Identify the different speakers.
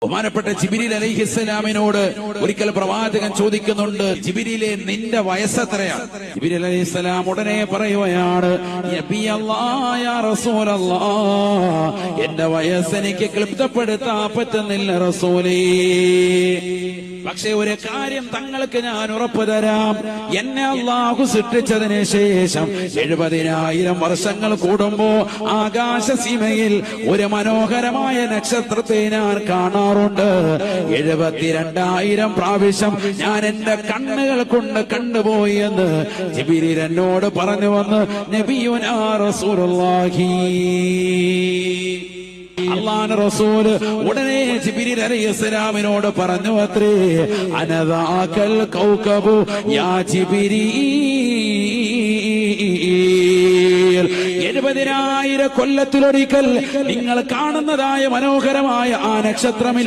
Speaker 1: ബഹുമാനപ്പെട്ട ജിബ്രീൽ അലൈഹിസ്സലാമിനോട് ഒരിക്കൽ പ്രവാചകൻ ചോദിക്കുന്നുണ്ട്, ജിബ്രീലെ നിന്റെ വയസ്സെത്രയാണ്? ജിബ്രീൽ അലൈഹിസ്സലാം ഉടനെ പറയുകയാണ്, യാ റസൂലല്ലാഹ്, എന്റെ വയസ്സെനിക്ക് ക്ലിപ്തപ്പെടുത്താൻ പറ്റുന്നില്ല റസൂലേ. പക്ഷെ ഒരു കാര്യം തങ്ങൾക്ക് ഞാൻ ഉറപ്പു തരാം, എന്നെ അല്ലാഹു സൃഷ്ടിച്ചതിന് ശേഷം 70,000 വർഷങ്ങൾ കൂടുമ്പോ ആകാശസീമയിൽ ഒരു മനോഹരമായ നക്ഷത്രത്തെ ഞാൻ കാണാറുണ്ട്. 72,000 പ്രാവശ്യം ഞാൻ എന്റെ കണ്ണുകൾ കൊണ്ട് കണ്ടുപോയി എന്ന് ജിബ്രീൽ എന്നോട് പറഞ്ഞു വന്ന് നബിയുനാ റസൂലുള്ളാഹി. അല്ലാഹുവിന്റെ റസൂൽ ഉടനെ ജിബ്രീൽ അലൈഹിസ്സലാമിനോട് പറഞ്ഞു അത്രേ, അനദാകൽ കൗകബു യാ ജിബ്രീൽ, 70,000 കൊല്ലത്തിലൊരിക്കൽ നിങ്ങൾ കാണുന്നതായ മനോഹരമായ ആ നക്ഷത്രമില്ല